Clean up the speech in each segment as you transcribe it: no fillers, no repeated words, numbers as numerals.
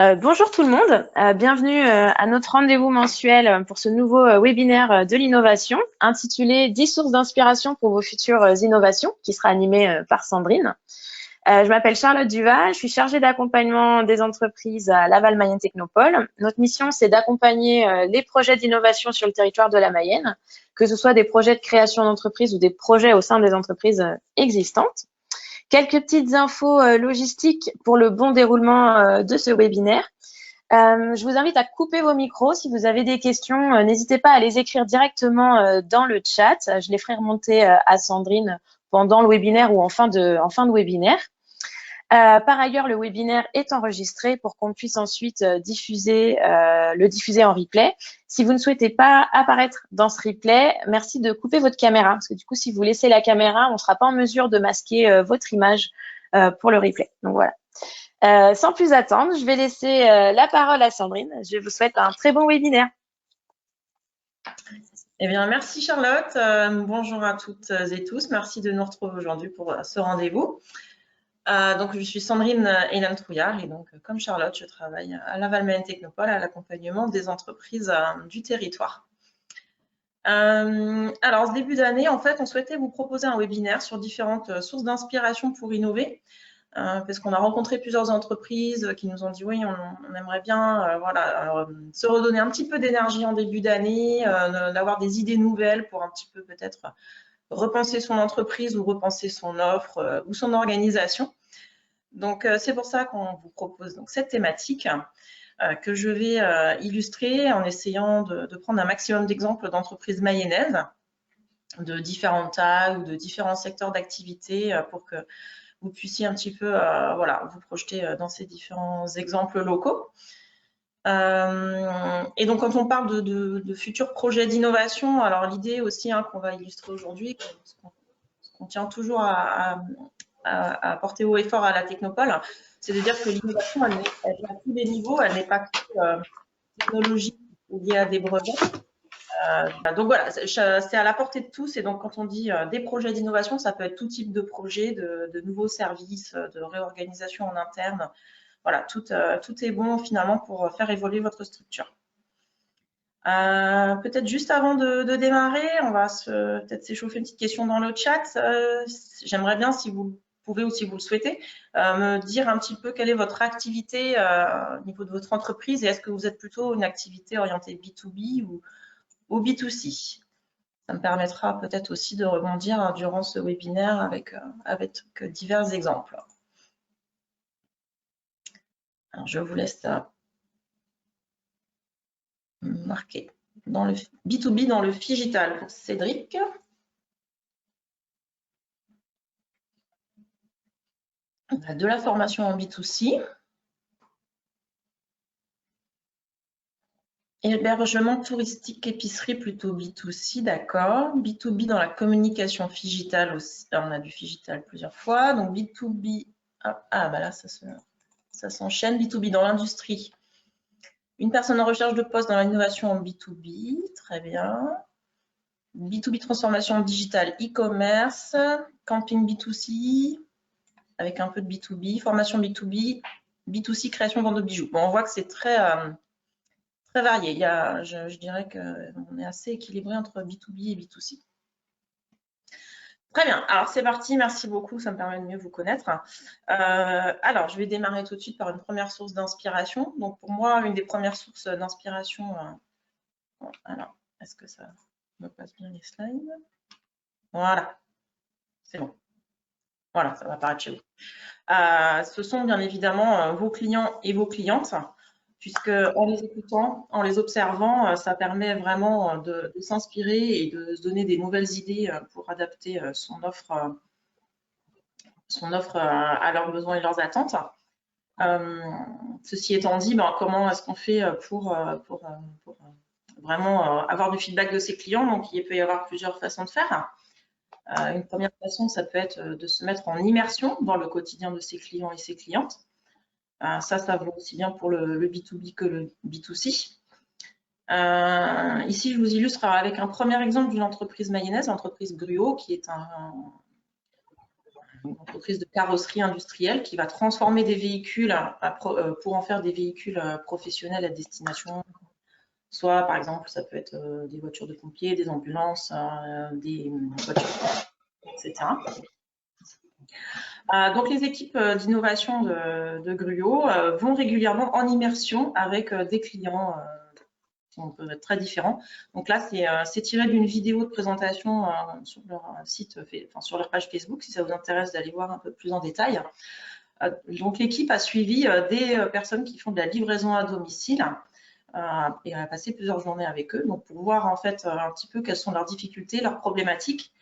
Bonjour tout le monde, bienvenue à notre rendez-vous mensuel pour ce nouveau webinaire de l'innovation intitulé 10 sources d'inspiration pour vos futures innovations qui sera animé par Sandrine. Je m'appelle Charlotte Duval, je suis chargée d'accompagnement des entreprises à Laval Mayenne Technopole. Notre mission, c'est d'accompagner les projets d'innovation sur le territoire de la Mayenne, que ce soit des projets de création d'entreprise ou des projets au sein des entreprises existantes. Quelques petites infos logistiques pour le bon déroulement de ce webinaire. Je vous invite à couper vos micros. Si vous avez des questions, n'hésitez pas à les écrire directement dans le chat. Je les ferai remonter à Sandrine pendant le webinaire ou en fin de webinaire. Par ailleurs, le webinaire est enregistré pour qu'on puisse ensuite le diffuser en replay. Si vous ne souhaitez pas apparaître dans ce replay, merci de couper votre caméra, parce que du coup, si vous laissez la caméra, on ne sera pas en mesure de masquer votre image pour le replay. Donc voilà. Sans plus attendre, je vais laisser la parole à Sandrine. Je vous souhaite un très bon webinaire. Eh bien, merci Charlotte. Bonjour à toutes et tous. Merci de nous retrouver aujourd'hui pour ce rendez-vous. Donc, je suis Sandrine Hélène-Trouillard et donc, comme Charlotte, je travaille à Laval Mayenne Technopole à l'accompagnement des entreprises du territoire. Alors, ce début d'année, en fait, on souhaitait vous proposer un webinaire sur différentes sources d'inspiration pour innover. Parce qu'on a rencontré plusieurs entreprises qui nous ont dit oui, on aimerait bien voilà, se redonner un petit peu d'énergie en début d'année, d'avoir des idées nouvelles pour un petit peu peut-être repenser son entreprise ou repenser son offre ou son organisation. Donc, c'est pour ça qu'on vous propose donc, cette thématique que je vais illustrer en essayant de prendre un maximum d'exemples d'entreprises mayennaises de différentes tailles ou de différents secteurs d'activité pour que vous puissiez un petit peu voilà, vous projeter dans ces différents exemples locaux. Et donc, quand on parle de futurs projets d'innovation, alors l'idée aussi qu'on va illustrer aujourd'hui, ce qu'on tient toujours à porter haut et fort à la Technopole, c'est de dire que l'innovation, elle est à tous les niveaux, elle n'est pas que technologique ou liée à des brevets. Donc voilà, c'est à la portée de tous. Et donc, quand on dit des projets d'innovation, ça peut être tout type de projet, de nouveaux services, de réorganisation en interne. Voilà, tout est bon finalement pour faire évoluer votre structure. Peut-être juste avant de démarrer, on va peut-être s'échauffer une petite question dans le chat. J'aimerais bien, si vous pouvez ou si vous le souhaitez, me dire un petit peu quelle est votre activité au niveau de votre entreprise et est-ce que vous êtes plutôt une activité orientée B2B ou B2C. Ça me permettra peut-être aussi de rebondir durant ce webinaire avec divers exemples. Alors, je vous laisse marquer dans le B2B dans le Figital pour Cédric. On a de la formation en B2C. Hébergement touristique, épicerie plutôt B2C, d'accord. B2B dans la communication Figital aussi. Alors, on a du Figital plusieurs fois. Donc B2B, bah là, ça s'enchaîne. B2B dans l'industrie. Une personne en recherche de poste dans l'innovation en B2B, très bien. B2B transformation digitale e-commerce, camping B2C, avec un peu de B2B, formation B2B, B2C, création, vente de bijoux. Bon, on voit que c'est très varié. Je dirais qu'on est assez équilibré entre B2B et B2C. Très bien, alors c'est parti, merci beaucoup, ça me permet de mieux vous connaître. Alors, je vais démarrer tout de suite par une première source d'inspiration. Donc, pour moi, une des premières sources d'inspiration, alors, est-ce que ça me passe bien les slides? Voilà, c'est bon. Voilà, ça va apparaître chez vous. Ce sont bien évidemment vos clients et vos clientes, puisque en les écoutant, en les observant, ça permet vraiment de s'inspirer et de se donner des nouvelles idées pour adapter son offre à leurs besoins et leurs attentes. Ceci étant dit, comment est-ce qu'on fait pour vraiment avoir du feedback de ses clients? Donc, il peut y avoir plusieurs façons de faire. Une première façon, ça peut être de se mettre en immersion dans le quotidien de ses clients et ses clientes. Ça vaut aussi bien pour le B2B que le B2C. Ici, je vous illustre avec un premier exemple d'une entreprise mayonnaise, l'entreprise Gruau, qui est une entreprise de carrosserie industrielle qui va transformer des véhicules pour en faire des véhicules professionnels à destination. Soit, par exemple, ça peut être des voitures de pompiers, des ambulances, des voitures, etc. Donc, les équipes d'innovation de Gruau vont régulièrement en immersion avec des clients qui peuvent être très différents. Donc là, c'est tiré d'une vidéo de présentation sur leur site, enfin, sur leur page Facebook, si ça vous intéresse d'aller voir un peu plus en détail. Donc l'équipe a suivi des personnes qui font de la livraison à domicile et a passé plusieurs journées avec eux, donc pour voir en fait un petit peu quelles sont leurs difficultés, leurs problématiques,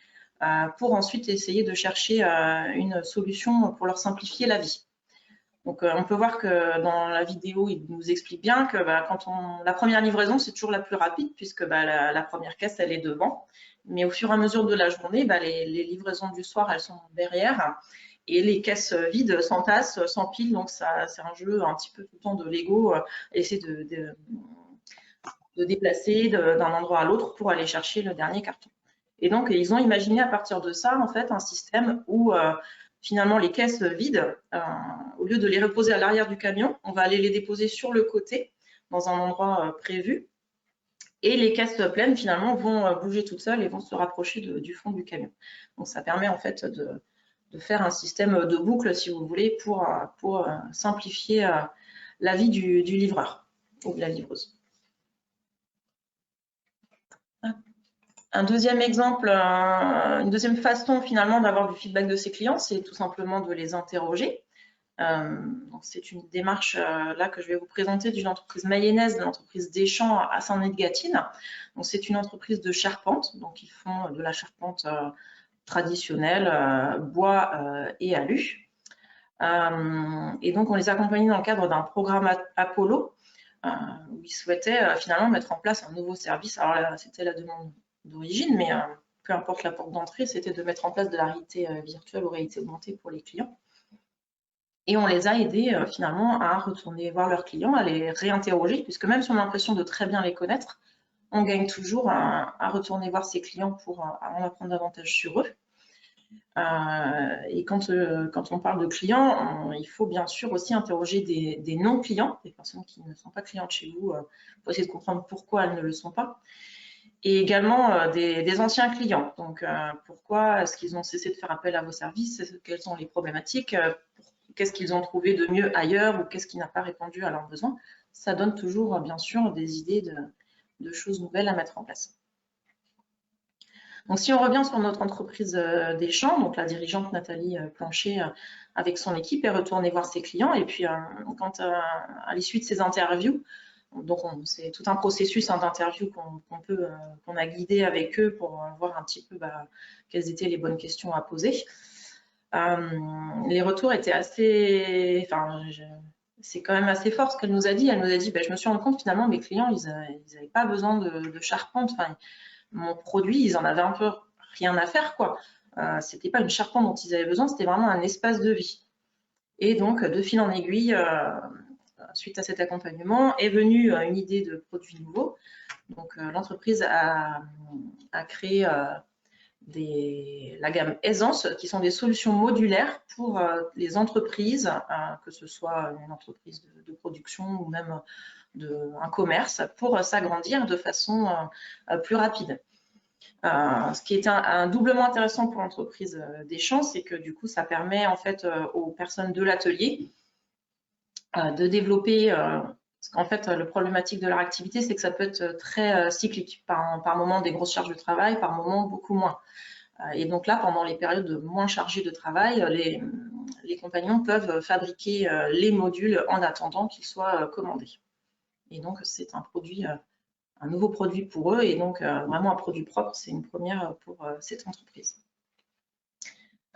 pour ensuite essayer de chercher une solution pour leur simplifier la vie. Donc, on peut voir que dans la vidéo, il nous explique bien que la première livraison, c'est toujours la plus rapide puisque la première caisse, elle est devant. Mais au fur et à mesure de la journée, les livraisons du soir, elles sont derrière et les caisses vides s'entassent, s'empilent. Donc, c'est un jeu un petit peu tout le temps de Lego, essayer de déplacer d'un endroit à l'autre pour aller chercher le dernier carton. Et donc, ils ont imaginé à partir de ça, en fait, un système où finalement, les caisses vides, au lieu de les reposer à l'arrière du camion, on va aller les déposer sur le côté, dans un endroit prévu. Et les caisses pleines, finalement, vont bouger toutes seules et vont se rapprocher du fond du camion. Donc, ça permet en fait de faire un système de boucle, si vous voulez, pour simplifier la vie du livreur ou de la livreuse. Un deuxième exemple, une deuxième façon finalement d'avoir du feedback de ses clients, c'est tout simplement de les interroger. C'est une démarche là que je vais vous présenter d'une entreprise mayonnaise, de l'entreprise Deschamps à Saint-Denis-de-Gâtine. C'est une entreprise de charpente, donc ils font de la charpente traditionnelle, bois et alu. Et donc on les accompagnait dans le cadre d'un programme Apollo où ils souhaitaient finalement mettre en place un nouveau service. Alors là, c'était la demande d'origine, mais peu importe la porte d'entrée, c'était de mettre en place de la réalité virtuelle ou réalité augmentée pour les clients. Et on les a aidés finalement à retourner voir leurs clients, à les réinterroger, puisque même si on a l'impression de très bien les connaître, on gagne toujours à retourner voir ses clients pour en apprendre davantage sur eux. Et quand on parle de clients, il faut bien sûr aussi interroger des non-clients, des personnes qui ne sont pas clientes chez vous, pour essayer de comprendre pourquoi elles ne le sont pas. Et également des anciens clients. Donc, pourquoi est-ce qu'ils ont cessé de faire appel à vos services? Quelles sont les problématiques? Qu'est-ce qu'ils ont trouvé de mieux ailleurs ou qu'est-ce qui n'a pas répondu à leurs besoins? Ça donne toujours, bien sûr, des idées de choses nouvelles à mettre en place. Donc, si on revient sur notre entreprise Deschamps, donc la dirigeante Nathalie Plancher avec son équipe est retournée voir ses clients. Et puis, quand à l'issue de ces interviews, donc c'est tout un processus d'interview qu'on a guidé avec eux pour voir un petit peu quelles étaient les bonnes questions à poser. Les retours étaient assez, c'est quand même assez fort ce qu'elle nous a dit. Elle nous a dit, je me suis rendu compte finalement mes clients, ils n'avaient pas besoin de charpente. Mon produit, ils en avaient un peu rien à faire, quoi. C'était pas une charpente dont ils avaient besoin, c'était vraiment un espace de vie. Et donc, de fil en aiguille, suite à cet accompagnement, est venue une idée de produit nouveau. Donc, l'entreprise a créé la gamme Aisance, qui sont des solutions modulaires pour les entreprises, que ce soit une entreprise de production ou même un commerce, pour s'agrandir de façon plus rapide. Ce qui est un doublement intéressant pour l'entreprise Deschamps, c'est que du coup, ça permet en fait aux personnes de l'atelier de développer, parce qu'en fait, le problématique de leur activité, c'est que ça peut être très cyclique, par moment des grosses charges de travail, par moment beaucoup moins. Et donc là, pendant les périodes moins chargées de travail, les compagnons peuvent fabriquer les modules en attendant qu'ils soient commandés. Et donc, c'est un nouveau produit pour eux et donc vraiment un produit propre, c'est une première pour cette entreprise.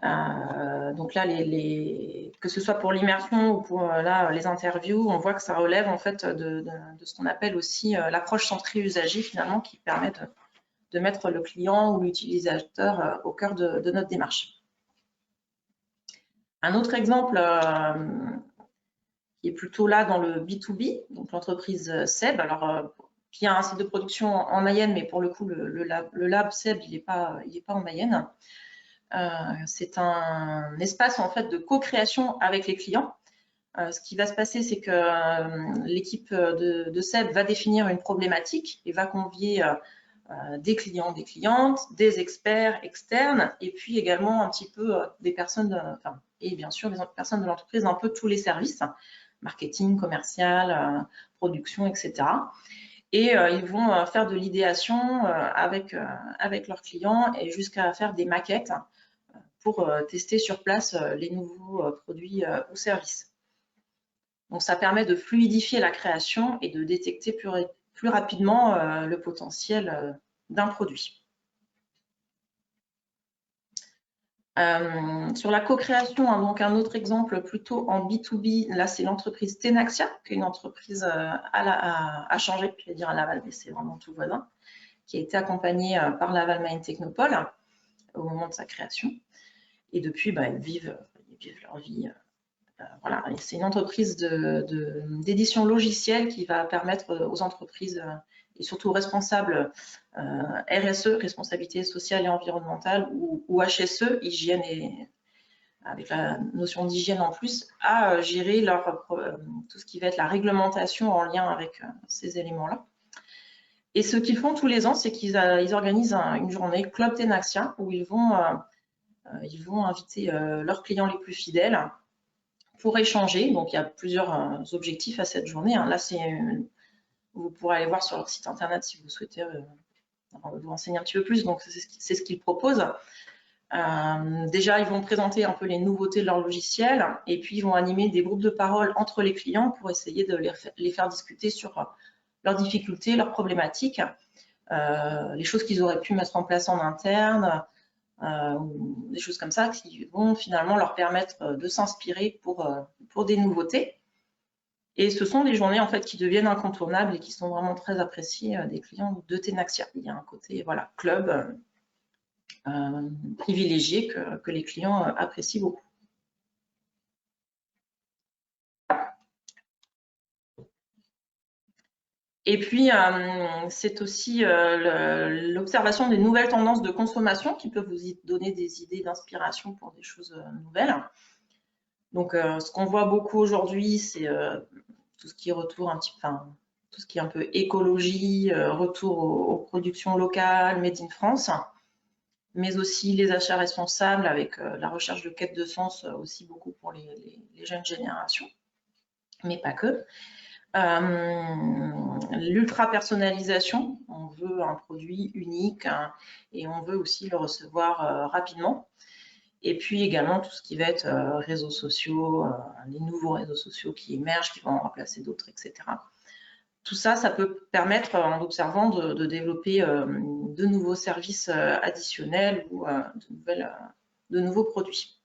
Donc là, que ce soit pour l'immersion ou pour les interviews, on voit que ça relève en fait de ce qu'on appelle aussi l'approche centrée usager finalement, qui permet de mettre le client ou l'utilisateur au cœur de notre démarche. Un autre exemple qui est plutôt là dans le B2B, donc l'entreprise Seb, alors qui a un site de production en Mayenne, mais pour le coup, le lab Seb, il n'est pas en Mayenne. C'est un espace en fait de co-création avec les clients. Ce qui va se passer, c'est que l'équipe de Seb va définir une problématique et va convier des clients, des clientes, des experts externes, et puis également un petit peu des personnes, et bien sûr des personnes de l'entreprise, un peu tous les services, marketing, commercial, production, etc. Et ils vont faire de l'idéation avec leurs clients et jusqu'à faire des maquettes pour tester sur place les nouveaux produits ou services. Donc, ça permet de fluidifier la création et de détecter plus rapidement le potentiel d'un produit. Sur la co-création, hein, donc un autre exemple plutôt en B2B, là c'est l'entreprise Tenaxia, qui est une entreprise à changer, je vais dire à Laval, mais c'est vraiment tout voisin, qui a été accompagnée par Laval Marine Technopole au moment de sa création. Et depuis, ils vivent leur vie. Voilà, c'est une entreprise d'édition logicielle qui va permettre aux entreprises et surtout aux responsables RSE, responsabilité sociale et environnementale, ou HSE, hygiène et avec la notion d'hygiène en plus, à gérer tout ce qui va être la réglementation en lien avec ces éléments-là. Et ce qu'ils font tous les ans, c'est qu'ils organisent une journée Club Tenaxia où ils vont inviter leurs clients les plus fidèles pour échanger. Donc, il y a plusieurs objectifs à cette journée. Là, vous pourrez aller voir sur leur site internet si vous souhaitez vous renseigner un petit peu plus. Donc, c'est ce qu'ils proposent. Déjà, ils vont présenter un peu les nouveautés de leur logiciel et puis ils vont animer des groupes de parole entre les clients pour essayer de les faire discuter sur leurs difficultés, leurs problématiques, les choses qu'ils auraient pu mettre en place en interne, ou des choses comme ça qui vont finalement leur permettre de s'inspirer pour des nouveautés. Et ce sont des journées en fait qui deviennent incontournables et qui sont vraiment très appréciées des clients de Tenaxia. Il y a un côté club privilégié que les clients apprécient beaucoup. Et puis, c'est aussi l'observation des nouvelles tendances de consommation qui peuvent vous donner des idées d'inspiration pour des choses nouvelles. Donc, ce qu'on voit beaucoup aujourd'hui, c'est tout ce qui est tout ce qui est un peu écologie, retour aux productions locales, made in France, mais aussi les achats responsables avec la recherche de quête de sens aussi beaucoup pour les jeunes générations, mais pas que. L'ultra-personnalisation, on veut un produit unique et on veut aussi le recevoir rapidement. Et puis également tout ce qui va être réseaux sociaux, les nouveaux réseaux sociaux qui émergent, qui vont en remplacer d'autres, etc. Tout ça, ça peut permettre, en observant, de développer de nouveaux services additionnels ou de nouveaux produits.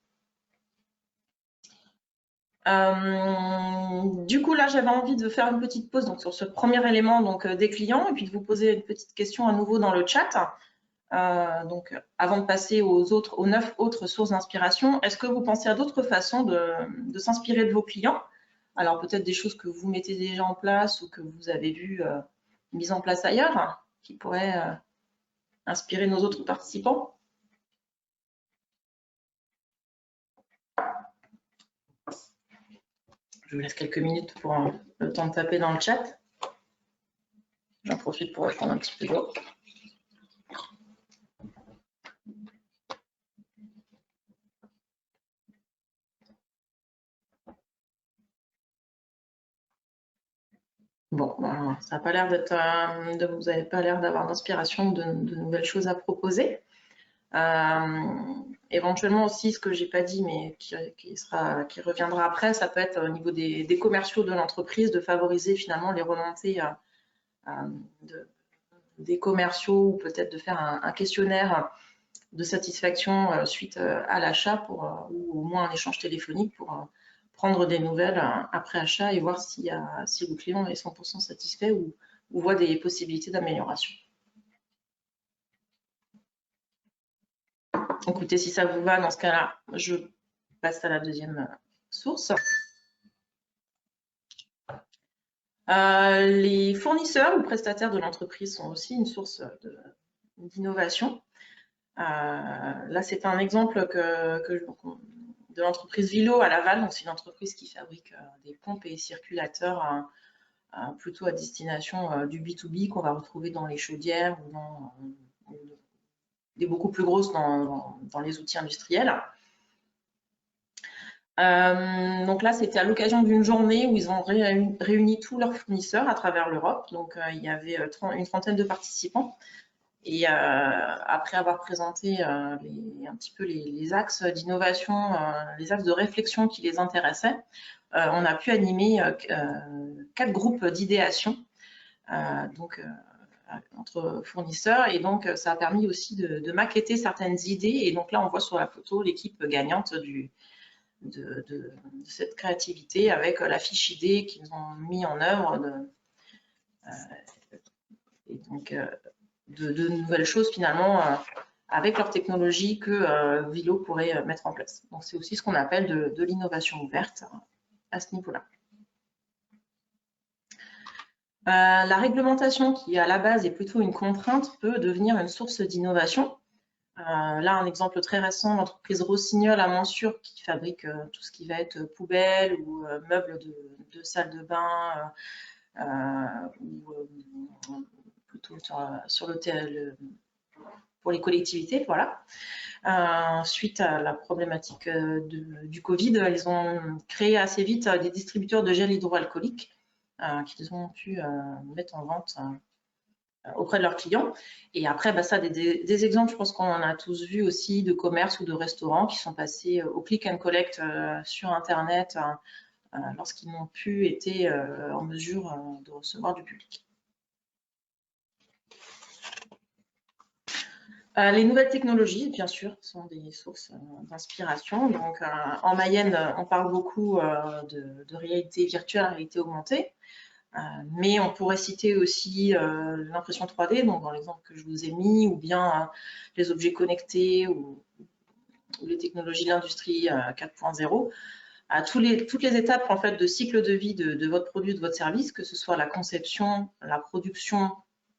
Du coup, là, j'avais envie de faire une petite pause donc, sur ce premier élément donc, des clients et puis de vous poser une petite question à nouveau dans le chat. Donc, avant de passer aux 9 autres sources d'inspiration, est-ce que vous pensez à d'autres façons de s'inspirer de vos clients? Alors, peut-être des choses que vous mettez déjà en place ou que vous avez vues mises en place ailleurs qui pourraient inspirer nos autres participants. Je vous laisse quelques minutes pour le temps de taper dans le chat. J'en profite pour prendre un petit peu d'eau. Bon, ça n'a pas l'air d'être, vous n'avez pas l'air d'avoir d'inspiration de nouvelles choses à proposer. Éventuellement aussi, ce que j'ai pas dit, mais qui reviendra après, ça peut être au niveau des commerciaux de l'entreprise, de favoriser finalement les remontées des commerciaux ou peut-être de faire un questionnaire de satisfaction suite à l'achat ou au moins un échange téléphonique pour prendre des nouvelles après achat et voir si le client est 100% satisfait ou voit des possibilités d'amélioration. Écoutez, si ça vous va, dans ce cas-là, je passe à la deuxième source. Les fournisseurs ou prestataires de l'entreprise sont aussi une source d'innovation. Là, c'est un exemple de l'entreprise Vilo à Laval. Donc, c'est une entreprise qui fabrique des pompes et circulateurs plutôt à destination du B2B qu'on va retrouver dans les chaudières ou dans des beaucoup plus grosses dans les outils industriels. Donc là, c'était à l'occasion d'une journée où ils ont réuni tous leurs fournisseurs à travers l'Europe. Donc, il y avait une trentaine de participants. Et après avoir présenté un petit peu les axes d'innovation, les axes de réflexion qui les intéressaient, on a pu animer 4 groupes d'idéation entre fournisseurs. Et donc, ça a permis aussi de maqueter certaines idées. Et donc là, on voit sur la photo l'équipe gagnante de cette créativité avec la fiche idée qu'ils ont mis en œuvre. Et donc, de nouvelles choses finalement avec leur technologie que Vilo pourrait mettre en place. Donc c'est aussi ce qu'on appelle de l'innovation ouverte à ce niveau-là. La réglementation qui à la base est plutôt une contrainte peut devenir une source d'innovation. Là, un exemple très récent, l'entreprise Rossignol à Montsûrs qui fabrique tout ce qui va être poubelle ou meubles de salle de bain ou plutôt sur l'hôtel pour les collectivités, voilà. Suite à la problématique du Covid, ils ont créé assez vite des distributeurs de gel hydroalcoolique qu'ils ont pu mettre en vente auprès de leurs clients. Et après, bah, ça, des exemples, je pense qu'on en a tous vu aussi, de commerces ou de restaurants qui sont passés au click and collect sur Internet lorsqu'ils n'ont plus été en mesure de recevoir du public. Les nouvelles technologies, bien sûr, sont des sources d'inspiration. Donc, en Mayenne, on parle beaucoup de réalité virtuelle, réalité augmentée. Mais on pourrait citer aussi l'impression 3D, donc dans l'exemple que je vous ai mis, ou bien les objets connectés ou les technologies de l'industrie 4.0. Toutes les étapes en fait, de cycle de vie de votre produit, de votre service, que ce soit la conception, la production,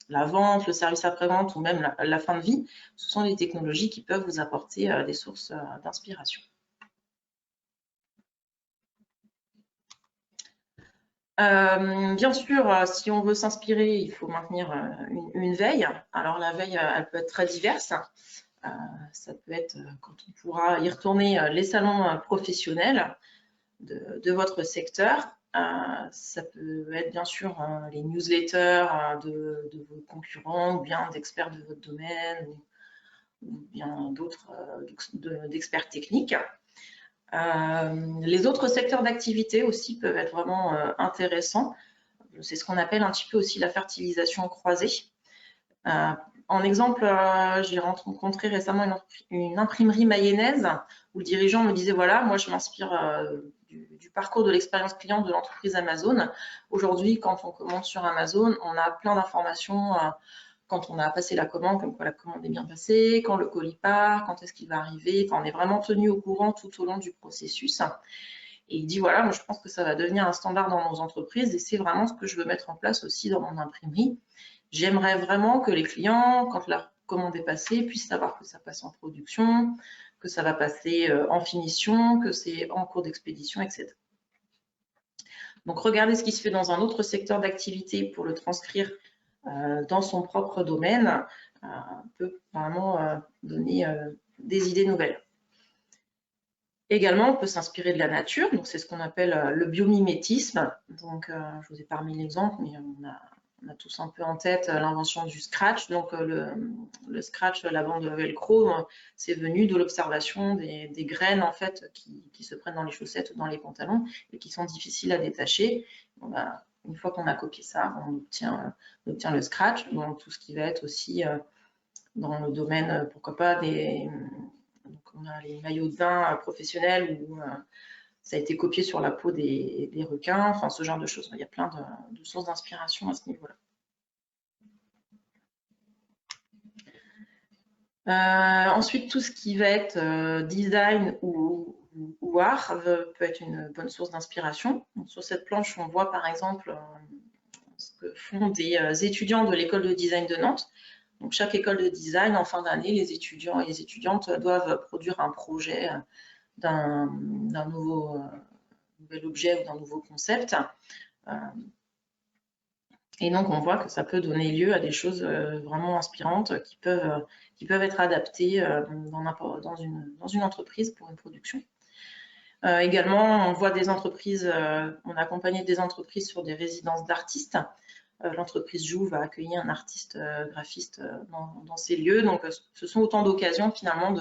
la vente, le service après-vente ou même la fin de vie, ce sont des technologies qui peuvent vous apporter des sources d'inspiration. Bien sûr, si on veut s'inspirer, il faut maintenir une veille. Alors la veille, elle peut être très diverse. Ça peut être, quand on pourra y retourner, les salons professionnels de votre secteur. Ça peut être bien sûr les newsletters de vos concurrents ou bien d'experts de votre domaine ou bien d'autres d'experts techniques. Les autres secteurs d'activité aussi peuvent être vraiment intéressants. C'est ce qu'on appelle un petit peu aussi la fertilisation croisée. En exemple, j'ai rencontré récemment une imprimerie mayonnaise où le dirigeant me disait, voilà, moi je m'inspire du parcours de l'expérience client de l'entreprise Amazon. Aujourd'hui, quand on commande sur Amazon, on a plein d'informations quand on a passé la commande, comme quoi la commande est bien passée, quand le colis part, quand est-ce qu'il va arriver. Enfin, on est vraiment tenu au courant tout au long du processus. Et il dit, voilà, moi je pense que ça va devenir un standard dans nos entreprises et c'est vraiment ce que je veux mettre en place aussi dans mon imprimerie. J'aimerais vraiment que les clients, quand la commande est passée, puissent savoir que ça passe en production, que ça va passer en finition, que c'est en cours d'expédition, etc. Donc, regardez ce qui se fait dans un autre secteur d'activité pour le transcrire dans son propre domaine peut vraiment donner des idées nouvelles. Également, on peut s'inspirer de la nature, donc c'est ce qu'on appelle le biomimétisme. Donc, je vous ai pas mis l'exemple, mais on a tous un peu en tête l'invention du scratch. Donc, le scratch, la bande velcro, c'est venu de l'observation des graines en fait qui se prennent dans les chaussettes ou dans les pantalons et qui sont difficiles à détacher. Une fois qu'on a copié ça, on obtient le scratch. Donc, tout ce qui va être aussi dans le domaine, pourquoi pas, donc on a les maillots de bain professionnels où ça a été copié sur la peau des requins, enfin ce genre de choses. Il y a plein de sources d'inspiration à ce niveau-là. Ensuite, tout ce qui va être design ou art peut être une bonne source d'inspiration. Sur cette planche, on voit par exemple ce que font des étudiants de l'école de design de Nantes. Donc, chaque école de design, en fin d'année, les étudiants et les étudiantes doivent produire un projet d'un nouvel objet ou d'un nouveau concept. Et donc, on voit que ça peut donner lieu à des choses vraiment inspirantes qui peuvent être adaptées dans une entreprise pour une production. Également, on voit des entreprises, on a accompagné des entreprises sur des résidences d'artistes. L'entreprise Joux va accueillir un artiste graphiste dans ces lieux. Donc, ce sont autant d'occasions finalement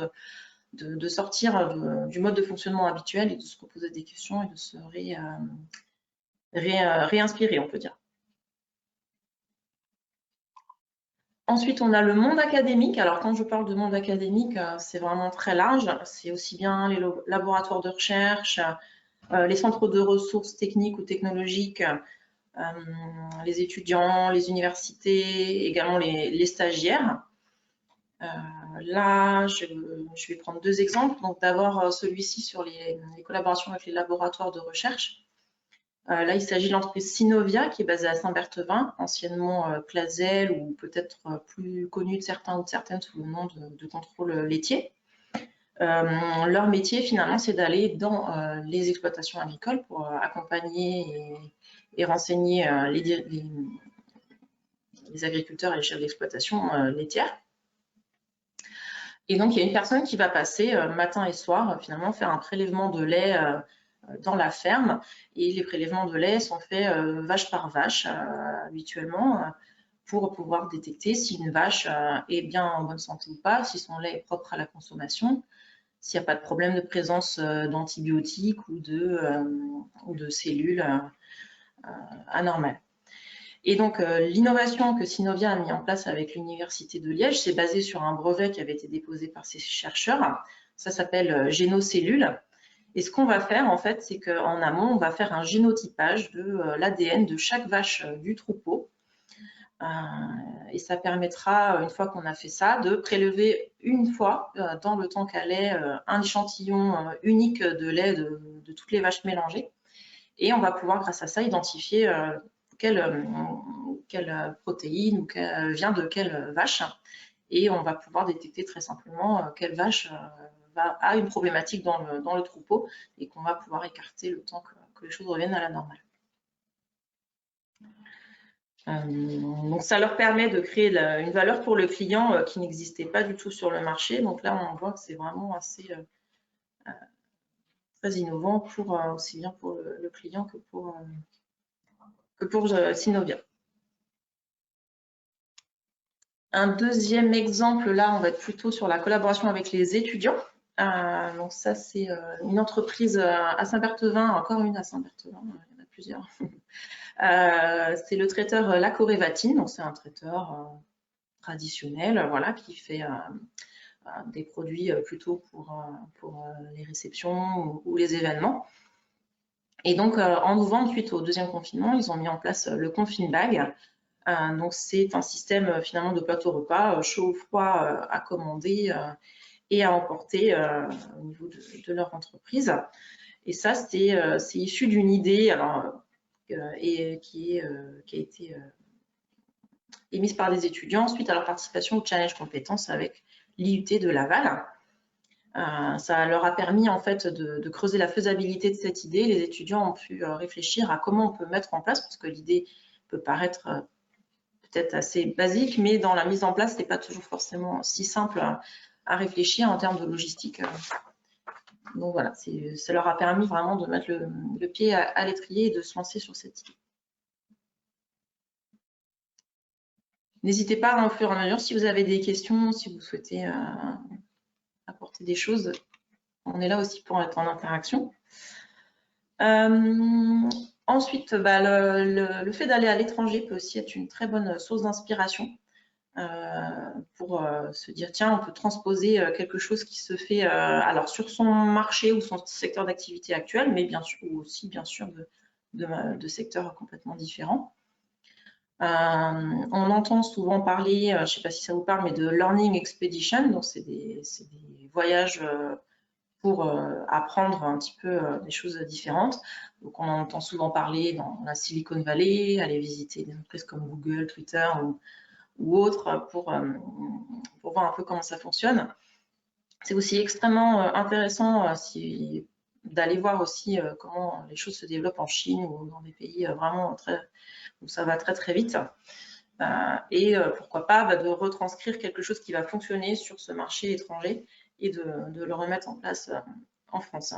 de sortir du mode de fonctionnement habituel et de se poser des questions et de se réinspirer, on peut dire. Ensuite, on a le monde académique. Alors, quand je parle de monde académique, c'est vraiment très large. C'est aussi bien les laboratoires de recherche, les centres de ressources techniques ou technologiques, les étudiants, les universités, également les stagiaires. Là, je vais prendre deux exemples. Donc, d'abord, celui-ci sur les collaborations avec les laboratoires de recherche. Là, il s'agit de l'entreprise Synovia qui est basée à Saint-Berthevin, anciennement Clazel ou peut-être plus connue de certains ou de certaines sous le nom de contrôle laitier. Leur métier, finalement, c'est d'aller dans les exploitations agricoles pour accompagner et renseigner les agriculteurs et les chefs d'exploitation laitière. Et donc, il y a une personne qui va passer matin et soir, finalement, faire un prélèvement de lait dans la ferme. Et les prélèvements de lait sont faits vache par vache, habituellement, pour pouvoir détecter si une vache est bien en bonne santé ou pas, si son lait est propre à la consommation, s'il n'y a pas de problème de présence d'antibiotiques ou de cellules anormales. Et donc, l'innovation que Synovia a mis en place avec l'Université de Liège, c'est basé sur un brevet qui avait été déposé par ces chercheurs. Ça s'appelle Génocellule. Et ce qu'on va faire, en fait, c'est qu'en amont, on va faire un génotypage de l'ADN de chaque vache du troupeau. Et ça permettra, une fois qu'on a fait ça, de prélever une fois, dans le temps qu'elle est, un échantillon unique de lait de toutes les vaches mélangées. Et on va pouvoir, grâce à ça, identifier quelle protéine ou vient de quelle vache. Et on va pouvoir détecter très simplement quelle vache a une problématique dans le troupeau et qu'on va pouvoir écarter le temps que les choses reviennent à la normale. Donc, ça leur permet de créer une valeur pour le client qui n'existait pas du tout sur le marché. Donc là, on voit que c'est vraiment assez très innovant aussi bien pour le client que pour Synovia. Un deuxième exemple, là, on va être plutôt sur la collaboration avec les étudiants. Donc ça, c'est une entreprise à Saint-Berthevin, encore une à Saint-Berthevin, il y en a plusieurs. C'est le traiteur La Corévatine, donc c'est un traiteur traditionnel, voilà, qui fait des produits plutôt pour les réceptions ou les événements. Et donc, en novembre, suite au deuxième confinement, ils ont mis en place le Confine Bag. Donc, c'est un système finalement de plateau repas chaud ou froid à commander et à emporter au niveau de leur entreprise. Et ça, c'est issu d'une idée qui a été émise par des étudiants suite à leur participation au challenge compétences avec l'IUT de Laval. Ça leur a permis en fait de creuser la faisabilité de cette idée. Les étudiants ont pu réfléchir à comment on peut mettre en place, parce que l'idée peut paraître peut-être assez basique, mais dans la mise en place, ce n'est pas toujours forcément si simple à réfléchir en termes de logistique. Donc voilà, ça leur a permis vraiment de mettre le pied à l'étrier et de se lancer sur cette idée. N'hésitez pas au fur et à mesure, si vous avez des questions, si vous souhaitez apporter des choses, on est là aussi pour être en interaction. Ensuite, le fait d'aller à l'étranger peut aussi être une très bonne source d'inspiration pour se dire, tiens, on peut transposer quelque chose qui se fait alors sur son marché ou son secteur d'activité actuel, mais bien sûr, ou aussi bien sûr de secteurs complètement différents. On entend souvent parler, je ne sais pas si ça vous parle, mais de Learning Expedition, donc c'est des voyages pour apprendre un petit peu des choses différentes. Donc, on en entend souvent parler dans la Silicon Valley, aller visiter des entreprises comme Google, Twitter ou autres pour voir un peu comment ça fonctionne. C'est aussi extrêmement intéressant d'aller voir aussi comment les choses se développent en Chine ou dans des pays vraiment où ça va très très vite. Et pourquoi pas de retranscrire quelque chose qui va fonctionner sur ce marché étranger et de le remettre en place en France.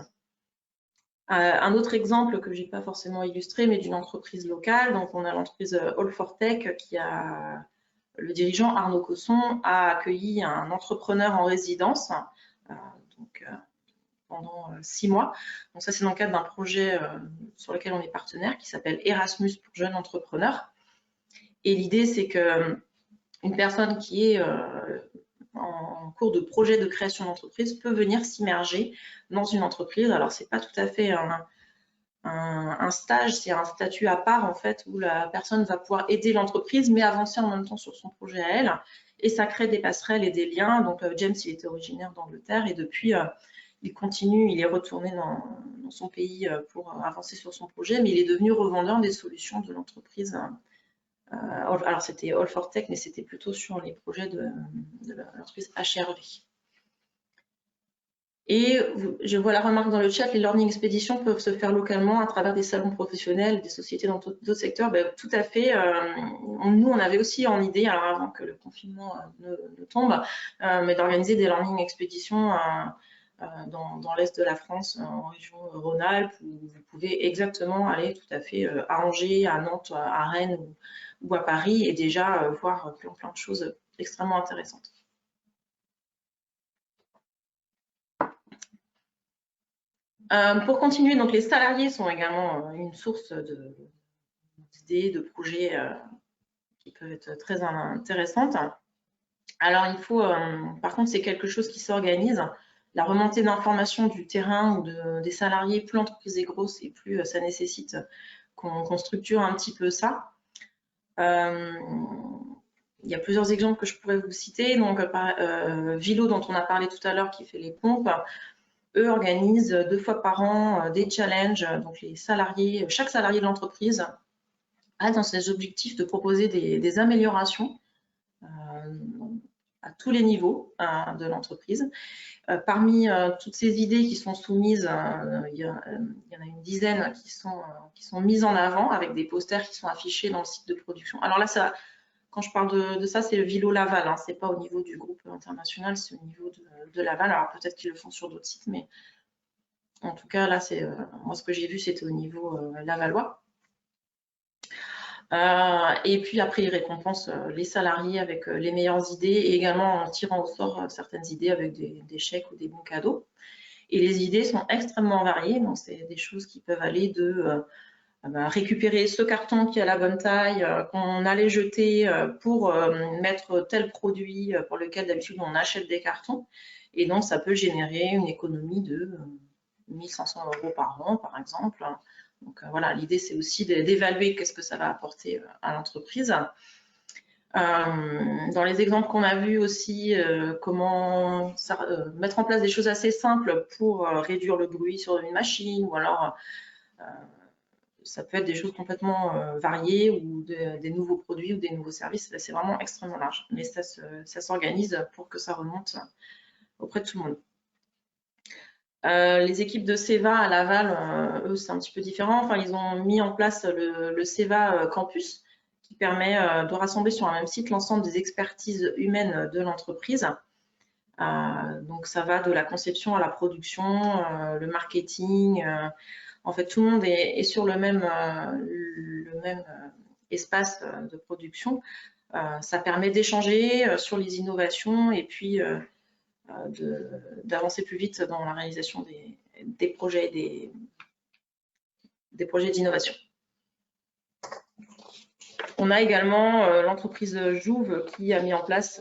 Un autre exemple que je n'ai pas forcément illustré, mais d'une entreprise locale. Donc, on a l'entreprise All4Tech qui a le dirigeant Arnaud Cosson a accueilli un entrepreneur en résidence pendant 6 mois. Donc ça, c'est dans le cadre d'un projet sur lequel on est partenaire qui s'appelle Erasmus pour jeunes entrepreneurs. Et l'idée, c'est qu'une personne qui est en cours de projet de création d'entreprise peut venir s'immerger dans une entreprise. Alors, c'est pas tout à fait un stage, c'est un statut à part en fait où la personne va pouvoir aider l'entreprise mais avancer en même temps sur son projet à elle, et ça crée des passerelles et des liens. Donc James, il était originaire d'Angleterre et depuis il continue, il est retourné dans son pays pour avancer sur son projet, mais il est devenu revendeur des solutions de l'entreprise. Alors c'était All4Tech, mais c'était plutôt sur les projets de l'entreprise HRV. Et je vois la remarque dans le chat, les learning expéditions peuvent se faire localement à travers des salons professionnels, des sociétés dans d'autres secteurs. Ben, tout à fait. Nous, on avait aussi en idée, alors avant que le confinement ne tombe, mais d'organiser des learning expéditions dans l'est de la France, en région Rhône-Alpes, où vous pouvez exactement aller tout à fait à Angers, à Nantes, à Rennes ou à Paris, et déjà voir plein de choses extrêmement intéressantes. Pour continuer, donc les salariés sont également une source d'idées, de projets qui peuvent être très intéressantes. Alors il faut, par contre, c'est quelque chose qui s'organise. La remontée d'informations du terrain ou des salariés, plus l'entreprise est grosse et plus ça nécessite qu'on structure un petit peu ça. Il y a plusieurs exemples que je pourrais vous citer. Donc, Vilo, dont on a parlé tout à l'heure, qui fait les pompes, eux organisent 2 fois par an des challenges. Donc, les salariés, chaque salarié de l'entreprise a dans ses objectifs de proposer des améliorations à tous les niveaux de l'entreprise. Parmi toutes ces idées qui sont soumises, il y en a une dizaine qui sont mises en avant avec des posters qui sont affichés dans le site de production. Alors là, quand je parle de ça, c'est le Vilo Laval, hein, c'est pas au niveau du groupe international, c'est au niveau de Laval. Alors peut-être qu'ils le font sur d'autres sites, mais en tout cas, là, moi ce que j'ai vu, c'était au niveau lavallois. Et puis après, ils récompensent les salariés avec les meilleures idées et également en tirant au sort certaines idées avec des chèques ou des bons cadeaux. Et les idées sont extrêmement variées, donc c'est des choses qui peuvent aller de récupérer ce carton qui a la bonne taille, qu'on allait jeter pour mettre tel produit pour lequel d'habitude on achète des cartons. Et donc ça peut générer une économie de 1 500 € par an, par exemple. Donc voilà, l'idée c'est aussi d'évaluer qu'est-ce que ça va apporter à l'entreprise. Dans les exemples qu'on a vus aussi, comment mettre en place des choses assez simples pour réduire le bruit sur une machine, ou alors ça peut être des choses complètement variées ou des nouveaux produits ou des nouveaux services. C'est vraiment extrêmement large, mais ça s'organise pour que ça remonte auprès de tout le monde. Les équipes de CEVA à Laval, eux, c'est un petit peu différent. Enfin, ils ont mis en place le CEVA Campus qui permet de rassembler sur un même site l'ensemble des expertises humaines de l'entreprise. Donc, ça va de la conception à la production, le marketing. En fait, tout le monde est sur le même espace de production. Ça permet d'échanger sur les innovations et puis d'avancer plus vite dans la réalisation des projets d'innovation. On a également l'entreprise Jouve qui a mis en place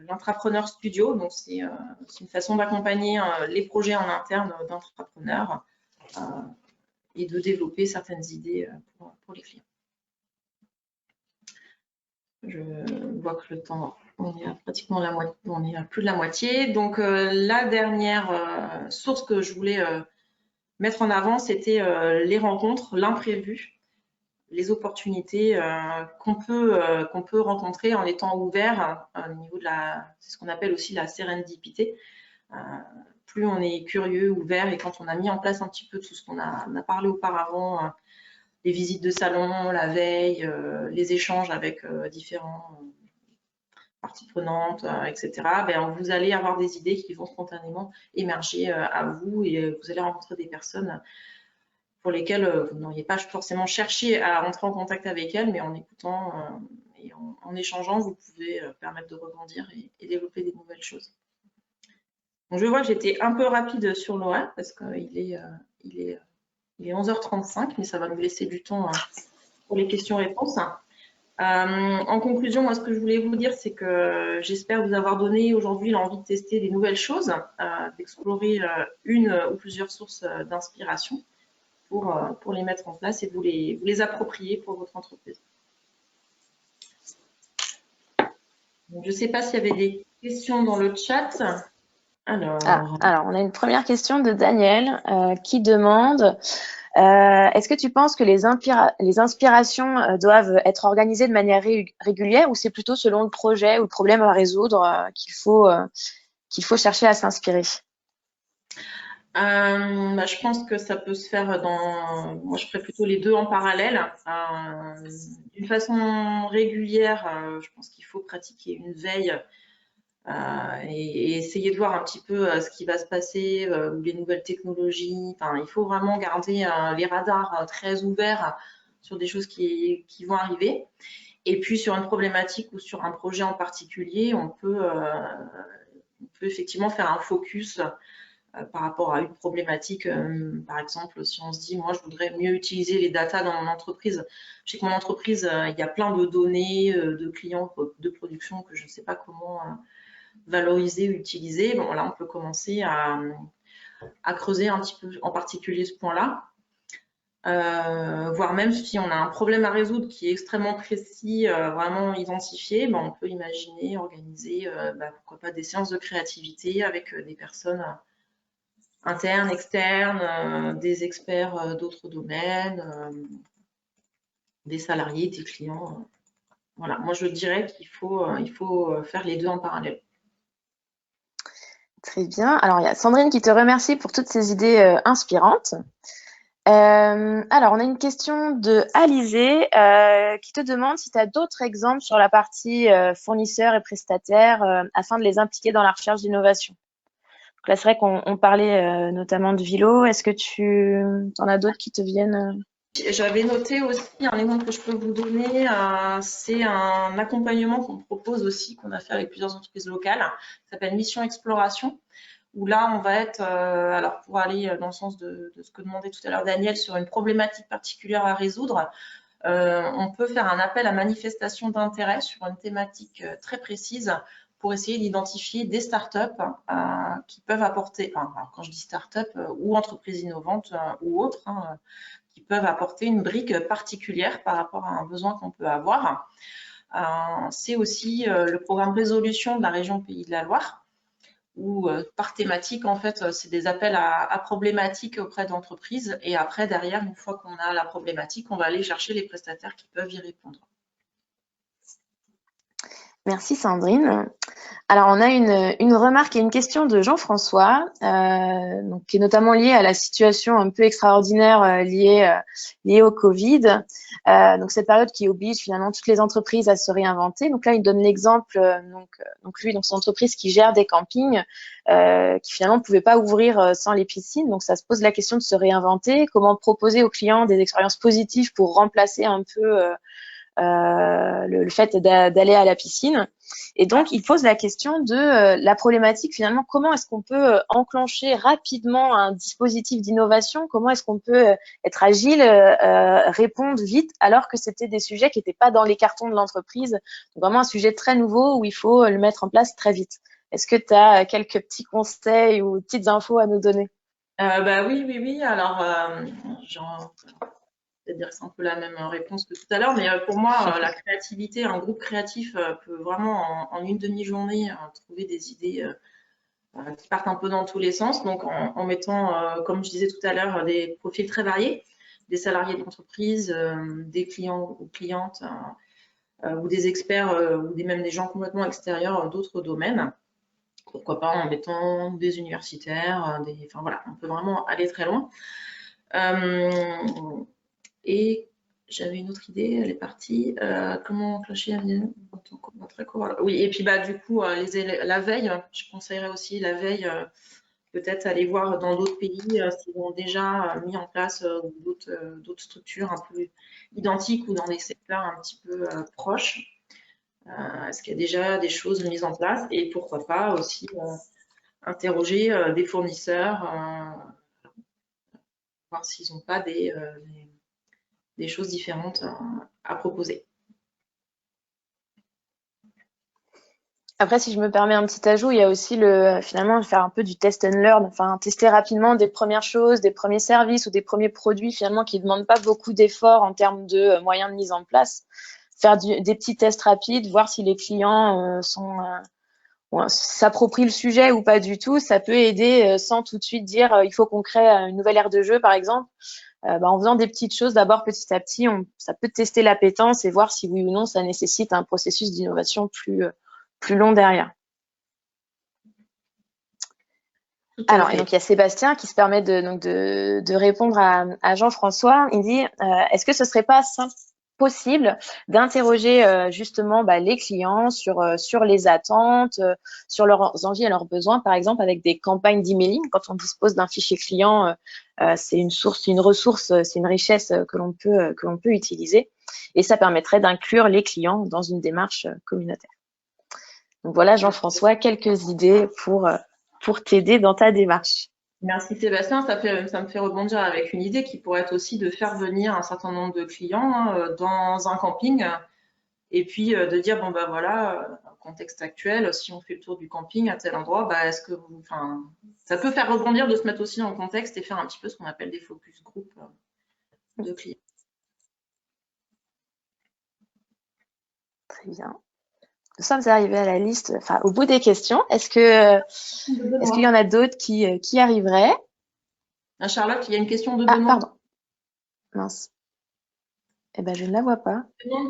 l'Intrapreneur Studio. Donc, c'est une façon d'accompagner les projets en interne d'entrepreneurs et de développer certaines idées pour les clients. Je vois que le temps, on est à pratiquement la moitié, on est à plus de la moitié. Donc, la dernière source que je voulais mettre en avant, c'était les rencontres, l'imprévu. les opportunités qu'on peut rencontrer en étant ouvert au niveau de c'est ce qu'on appelle aussi la sérendipité. Plus on est curieux, ouvert, et quand on a mis en place un petit peu tout ce qu'on a parlé auparavant, les visites de salon, la veille, les échanges avec différents parties prenantes, etc., ben, vous allez avoir des idées qui vont spontanément émerger à vous, et vous allez rencontrer des personnes pour lesquelles vous n'auriez pas forcément cherché à rentrer en contact avec elles, mais en écoutant et en échangeant, vous pouvez permettre de rebondir et développer des nouvelles choses. Donc, je vois que j'étais un peu rapide sur l'horaire parce qu'il est 11h35, mais ça va nous laisser du temps pour les questions-réponses. En conclusion, moi, ce que je voulais vous dire, c'est que j'espère vous avoir donné aujourd'hui l'envie de tester des nouvelles choses, d'explorer une ou plusieurs sources d'inspiration pour les mettre en place et vous les approprier pour votre entreprise. Donc, je ne sais pas s'il y avait des questions dans le chat. Alors, on a une première question de Daniel qui demande est-ce que tu penses que les inspirations doivent être organisées de manière régulière, ou c'est plutôt selon le projet ou le problème à résoudre qu'il faut chercher à s'inspirer? Je pense que ça peut se faire moi je ferais plutôt les deux en parallèle. D'une façon régulière, je pense qu'il faut pratiquer une veille et essayer de voir un petit peu ce qui va se passer, ou les nouvelles technologies. Enfin, il faut vraiment garder les radars très ouverts sur des choses qui vont arriver. Et puis sur une problématique ou sur un projet en particulier, on peut effectivement faire un focus par rapport à une problématique. Par exemple, si on se dit, moi, je voudrais mieux utiliser les datas dans mon entreprise. Je sais que mon entreprise, il y a plein de données de clients de production que je ne sais pas comment valoriser ou utiliser. Bon, là, on peut commencer à creuser un petit peu en particulier ce point-là. Voire même si on a un problème à résoudre qui est extrêmement précis, vraiment identifié, on peut imaginer organiser, pourquoi pas, des séances de créativité avec des personnes internes, externes, des experts d'autres domaines, des salariés, des clients. Voilà, moi je dirais qu'il faut faire les deux en parallèle. Très bien. Alors, il y a Sandrine qui te remercie pour toutes ces idées inspirantes. Alors, on a une question de Alizé qui te demande si tu as d'autres exemples sur la partie fournisseurs et prestataires afin de les impliquer dans la recherche d'innovation. Donc là, c'est vrai qu'on parlait notamment de Vilo. Est-ce que tu en as d'autres qui te viennent J'avais noté aussi un exemple que je peux vous donner, c'est un accompagnement qu'on propose aussi, qu'on a fait avec plusieurs entreprises locales, qui s'appelle Mission Exploration, où là, on va être, alors pour aller dans le sens de ce que demandait tout à l'heure Daniel, sur une problématique particulière à résoudre, on peut faire un appel à manifestation d'intérêt sur une thématique très précise pour essayer d'identifier des startups qui peuvent apporter, alors quand je dis startup ou entreprises innovantes ou autres, qui peuvent apporter une brique particulière par rapport à un besoin qu'on peut avoir. C'est aussi le programme Résolution de la région Pays de la Loire, où par thématique, en fait, c'est des appels à problématiques auprès d'entreprises. Et après, derrière, une fois qu'on a la problématique, on va aller chercher les prestataires qui peuvent y répondre. Merci Sandrine. Alors, on a une remarque et une question de Jean-François, donc, qui est notamment liée à la situation un peu extraordinaire liée au Covid. Donc, cette période qui oblige finalement toutes les entreprises à se réinventer. Donc là, il donne l'exemple, donc son entreprise qui gère des campings, qui finalement ne pouvait pas ouvrir sans les piscines. Donc, ça se pose la question de se réinventer. Comment proposer aux clients des expériences positives pour remplacer un peu le fait d'aller à la piscine. Et donc, il pose la question de la problématique, finalement, comment est-ce qu'on peut enclencher rapidement un dispositif d'innovation, comment est-ce qu'on peut être agile, répondre vite, alors que c'était des sujets qui n'étaient pas dans les cartons de l'entreprise. Donc, vraiment un sujet très nouveau où il faut le mettre en place très vite. Est-ce que tu as quelques petits conseils ou petites infos à nous donner? Oui. Alors, c'est-à-dire que c'est un peu la même réponse que tout à l'heure, mais pour moi, la créativité, un groupe créatif peut vraiment, en une demi-journée, trouver des idées qui partent un peu dans tous les sens. Donc, en mettant, comme je disais tout à l'heure, des profils très variés, des salariés de l'entreprise, des clients ou clientes ou des experts ou même des gens complètement extérieurs d'autres domaines. Pourquoi pas en mettant des universitaires, enfin voilà, on peut vraiment aller très loin. Et j'avais une autre idée, elle est partie. Comment clocher Oui, et puis du coup, la veille, je conseillerais aussi la veille, peut-être aller voir dans d'autres pays s'ils ont déjà mis en place d'autres structures un peu identiques ou dans des secteurs un petit peu proches. Est-ce qu'il y a déjà des choses mises en place? Et pourquoi pas aussi interroger des fournisseurs, voir s'ils n'ont pas des choses différentes à proposer. Après, si je me permets un petit ajout, il y a aussi finalement faire un peu du test and learn, enfin tester rapidement des premières choses, des premiers services ou des premiers produits finalement qui ne demandent pas beaucoup d'efforts en termes de moyens de mise en place. Faire des petits tests rapides, voir si les clients s'approprient le sujet ou pas du tout. Ça peut aider sans tout de suite dire il faut qu'on crée une nouvelle aire de jeu, par exemple. En faisant des petites choses, d'abord petit à petit, ça peut tester l'appétence et voir si oui ou non ça nécessite un processus d'innovation plus long derrière. Alors, et donc il y a Sébastien qui se permet de répondre à Jean-François. Il dit est-ce que ce serait pas possible d'interroger justement les clients sur les attentes, sur leurs envies et leurs besoins, par exemple avec des campagnes d'emailing. Quand on dispose d'un fichier client, c'est une source, une ressource, c'est une richesse que l'on peut utiliser, et ça permettrait d'inclure les clients dans une démarche communautaire. Donc voilà, Jean-François, quelques idées pour t'aider dans ta démarche. Merci Sébastien, ça me fait rebondir avec une idée qui pourrait être aussi de faire venir un certain nombre de clients dans un camping et puis de dire bon voilà, contexte actuel, si on fait le tour du camping à tel endroit, est-ce que ça peut faire rebondir de se mettre aussi dans le contexte et faire un petit peu ce qu'on appelle des focus group de clients. Très bien. Nous sommes arrivés à la liste, enfin au bout des questions. Est-ce qu'il y en a d'autres qui arriveraient? Charlotte, il y a une question de Benoît. Pardon. Mince. Eh ben, je ne la vois pas.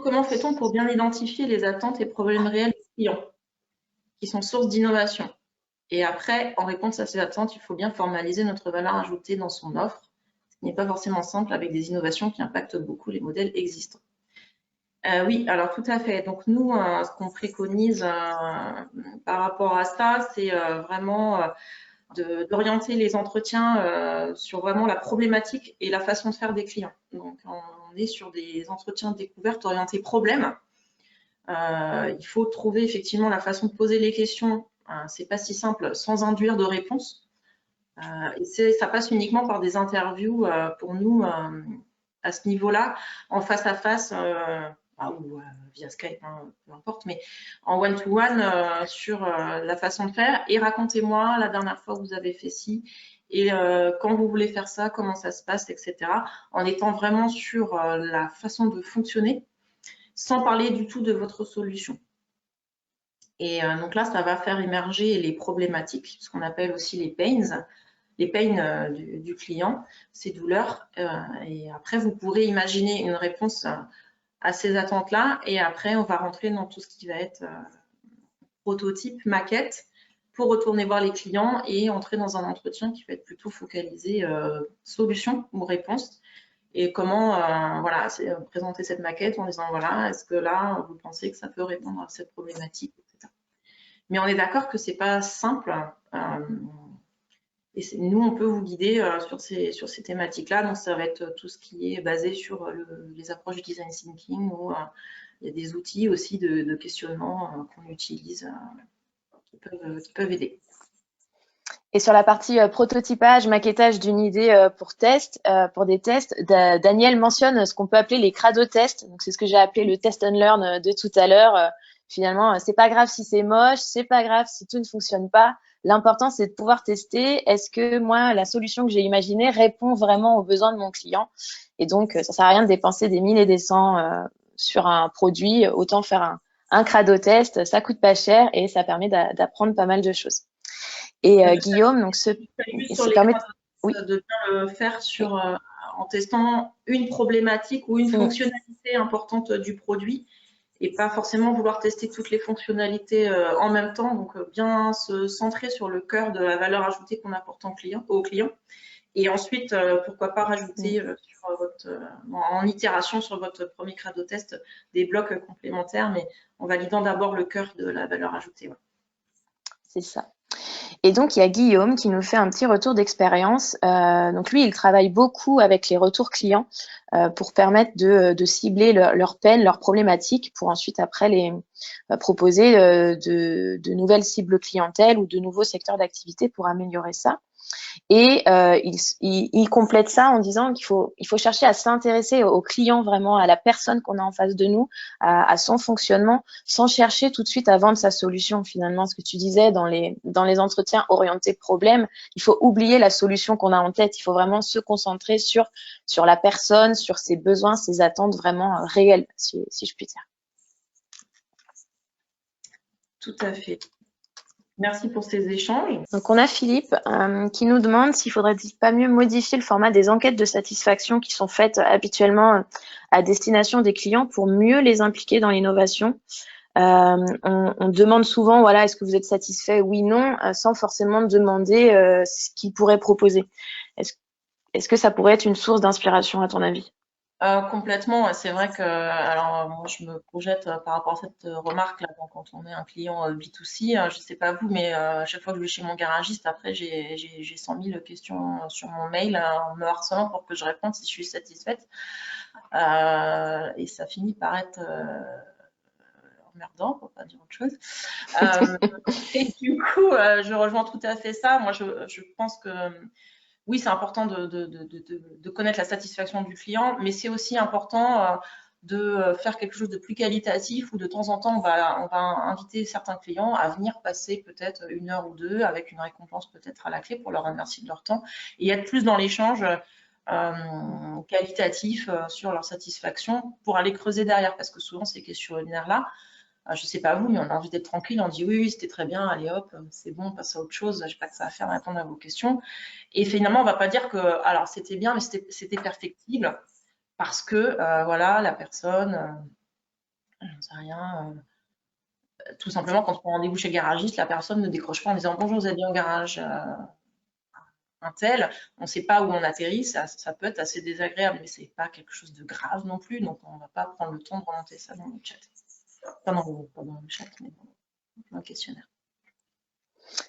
Comment fait-on pour bien identifier les attentes et problèmes réels des clients qui sont source d'innovation? Et après, en réponse à ces attentes, il faut bien formaliser notre valeur ajoutée dans son offre, ce qui n'est pas forcément simple avec des innovations qui impactent beaucoup les modèles existants. Oui, alors tout à fait. Donc nous, ce qu'on préconise par rapport à ça, c'est vraiment d'orienter les entretiens sur vraiment la problématique et la façon de faire des clients. Donc on est sur des entretiens découvertes orientés problème. Il faut trouver effectivement la façon de poser les questions. C'est pas si simple sans induire de réponse. Et ça passe uniquement par des interviews pour nous à ce niveau-là, en face à face ou via Skype, peu importe, mais en one-to-one sur la façon de faire. Et racontez-moi la dernière fois que vous avez fait ci, et quand vous voulez faire ça, comment ça se passe, etc. En étant vraiment sur la façon de fonctionner, sans parler du tout de votre solution. Et donc là, ça va faire émerger les problématiques, ce qu'on appelle aussi les pains du client, ses douleurs. Et après, vous pourrez imaginer une réponse à ces attentes-là. Et après, on va rentrer dans tout ce qui va être prototype, maquette, pour retourner voir les clients et entrer dans un entretien qui va être plutôt focalisé solution ou réponse. Et comment présenter cette maquette en disant voilà, est-ce que là, vous pensez que ça peut répondre à cette problématique, etc. Mais on est d'accord que c'est pas simple. Et nous, on peut vous guider sur ces thématiques-là. Donc, ça va être tout ce qui est basé sur les approches du design thinking, où il y a des outils aussi de questionnement qu'on utilise qui peuvent aider. Et sur la partie prototypage, maquettage d'une idée pour des tests, Daniel mentionne ce qu'on peut appeler les crado-tests. Donc, c'est ce que j'ai appelé le test and learn de tout à l'heure. Finalement, c'est pas grave si c'est moche, c'est pas grave si tout ne fonctionne pas. L'important, c'est de pouvoir tester. Est-ce que moi, la solution que j'ai imaginée répond vraiment aux besoins de mon client? Et donc, ça sert à rien de dépenser des 1000 et des 100 sur un produit. Autant faire un crado-test. Ça coûte pas cher et ça permet d'apprendre pas mal de choses. Et Guillaume, donc permet de bien le faire en testant une problématique ou une fonctionnalité importante du produit et pas forcément vouloir tester toutes les fonctionnalités en même temps. Donc, bien se centrer sur le cœur de la valeur ajoutée qu'on apporte au client. Et ensuite, pourquoi pas rajouter en itération sur votre premier credo test des blocs complémentaires, mais en validant d'abord le cœur de la valeur ajoutée. Ouais. C'est ça. Et donc, il y a Guillaume qui nous fait un petit retour d'expérience. Donc, lui, il travaille beaucoup avec les retours clients pour permettre de cibler leurs peines, leurs problématiques, pour ensuite, après, les proposer de nouvelles cibles clientèle ou de nouveaux secteurs d'activité pour améliorer ça. Et il complète ça en disant qu'il faut chercher à s'intéresser au client vraiment, à la personne qu'on a en face de nous, à son fonctionnement, sans chercher tout de suite à vendre sa solution. Finalement, ce que tu disais dans les entretiens orientés problème, il faut oublier la solution qu'on a en tête. Il faut vraiment se concentrer sur la personne, sur ses besoins, ses attentes vraiment réelles, si je puis dire. Tout à fait. Merci pour ces échanges. Donc, on a Philippe qui nous demande s'il faudrait pas mieux modifier le format des enquêtes de satisfaction qui sont faites habituellement à destination des clients pour mieux les impliquer dans l'innovation. On demande souvent, voilà, est-ce que vous êtes satisfait? Oui, non, sans forcément demander ce qu'ils pourraient proposer. Est-ce que ça pourrait être une source d'inspiration à ton avis? Complètement, c'est vrai que, alors moi je me projette par rapport à cette remarque-là, quand on est un client B2C, je sais pas vous, mais chaque fois que je vais chez mon garagiste, après j'ai 100 000 questions sur mon mail en me harcelant pour que je réponde si je suis satisfaite. Et ça finit par être emmerdant, pour pas dire autre chose. Et du coup, je rejoins tout à fait ça. Moi, je pense que oui, c'est important de connaître la satisfaction du client, mais c'est aussi important de faire quelque chose de plus qualitatif où de temps en temps, on va inviter certains clients à venir passer peut-être 1 heure ou 2 avec une récompense peut-être à la clé pour leur remercier de leur temps et être plus dans l'échange qualitatif sur leur satisfaction pour aller creuser derrière parce que souvent ces questionnaires-là, je ne sais pas vous, mais on a envie d'être tranquille, on dit oui, c'était très bien, allez hop, c'est bon, on passe à autre chose, je n'ai pas que ça à faire, répondre à vos questions. Et finalement, on ne va pas dire que, alors c'était bien, mais c'était perfectible, parce que, voilà, la personne, je ne sais rien, tout simplement, quand on prend rendez-vous chez le garagiste, la personne ne décroche pas en disant bonjour, vous êtes bien au garage un tel, on ne sait pas où on atterrit, ça peut être assez désagréable, mais ce n'est pas quelque chose de grave non plus, donc on ne va pas prendre le temps de remonter ça dans le chat. Pas dans le chat, mais dans le questionnaire.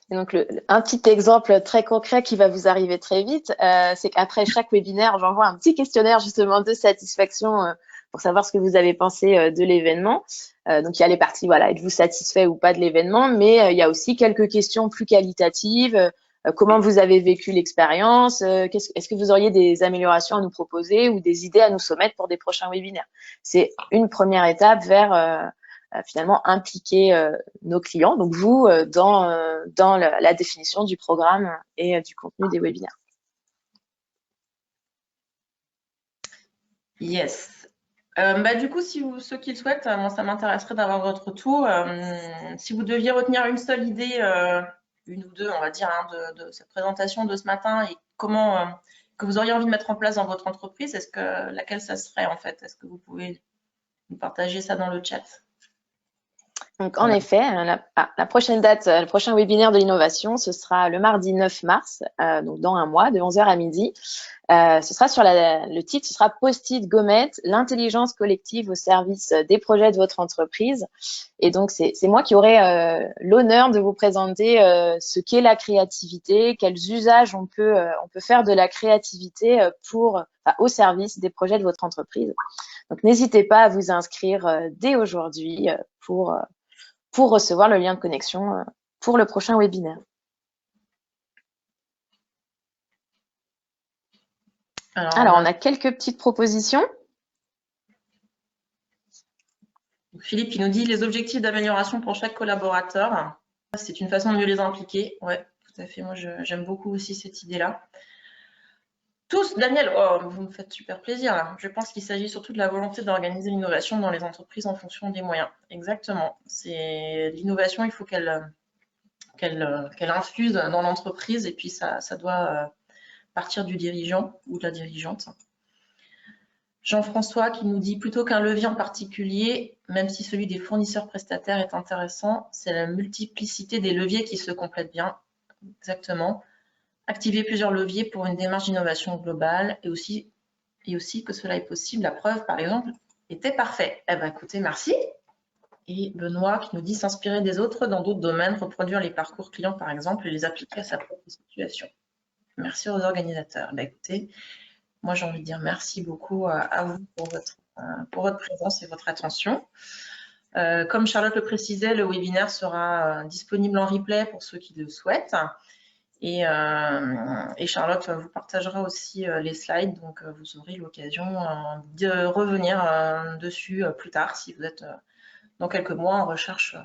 Et donc, un petit exemple très concret qui va vous arriver très vite, c'est qu'après chaque webinaire, j'envoie un petit questionnaire justement de satisfaction pour savoir ce que vous avez pensé de l'événement. Donc, il y a les parties, voilà, êtes-vous satisfait ou pas de l'événement, mais il y a aussi quelques questions plus qualitatives. Comment vous avez vécu l'expérience? Est-ce que vous auriez des améliorations à nous proposer ou des idées à nous soumettre pour des prochains webinaires? C'est une première étape vers finalement impliquer nos clients, donc vous, dans la définition du programme et du contenu des webinaires. Yes. Du coup, ceux qui le souhaitent, moi, ça m'intéresserait d'avoir votre retour. Si vous deviez retenir une seule idée, une ou deux, on va dire, hein, de cette présentation de ce matin et comment que vous auriez envie de mettre en place dans votre entreprise, laquelle ça serait en fait? Est-ce que vous pouvez nous partager ça dans le chat? Donc, en effet, la prochaine date, le prochain webinaire de l'innovation, ce sera le mardi 9 mars, donc dans un mois, de 11h à midi. Ce sera sur le titre, ce sera Post-it Gomet, l'intelligence collective au service des projets de votre entreprise. Et donc, c'est moi qui aurai l'honneur de vous présenter ce qu'est la créativité, quels usages on peut faire de la créativité au service des projets de votre entreprise. Donc, n'hésitez pas à vous inscrire dès aujourd'hui pour recevoir le lien de connexion pour le prochain webinaire. Alors, on a quelques petites propositions. Philippe, il nous dit les objectifs d'amélioration pour chaque collaborateur. C'est une façon de mieux les impliquer. Ouais, tout à fait. Moi, j'aime beaucoup aussi cette idée-là. Tous, Daniel, oh, vous me faites super plaisir là. Je pense qu'il s'agit surtout de la volonté d'organiser l'innovation dans les entreprises en fonction des moyens. Exactement. C'est l'innovation, il faut qu'elle infuse dans l'entreprise et puis ça doit partir du dirigeant ou de la dirigeante. Jean-François qui nous dit plutôt qu'un levier en particulier, même si celui des fournisseurs prestataires est intéressant, c'est la multiplicité des leviers qui se complètent bien. Exactement. Activer plusieurs leviers pour une démarche d'innovation globale et aussi que cela est possible. La preuve, par exemple, était parfait. Eh bien, écoutez, merci. Et Benoît qui nous dit s'inspirer des autres dans d'autres domaines, reproduire les parcours clients, par exemple, et les appliquer à sa propre situation. Merci aux organisateurs. Ben, écoutez, moi, j'ai envie de dire merci beaucoup à vous pour votre présence et votre attention. Comme Charlotte le précisait, le webinaire sera disponible en replay pour ceux qui le souhaitent. Et Charlotte vous partagera aussi les slides, donc vous aurez l'occasion de revenir dessus plus tard si vous êtes dans quelques mois en recherche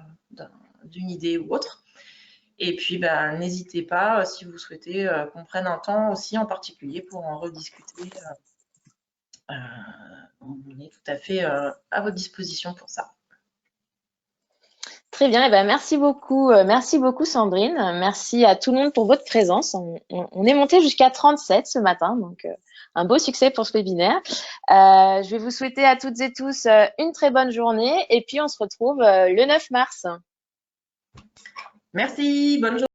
d'une idée ou autre. Et puis, ben, n'hésitez pas, si vous souhaitez qu'on prenne un temps aussi en particulier pour en rediscuter. On est tout à fait à votre disposition pour ça. Très bien, merci beaucoup Sandrine. Merci à tout le monde pour votre présence. On est monté jusqu'à 37 ce matin, donc un beau succès pour ce webinaire. Je vais vous souhaiter à toutes et tous une très bonne journée et puis on se retrouve le 9 mars. Merci, bonne journée.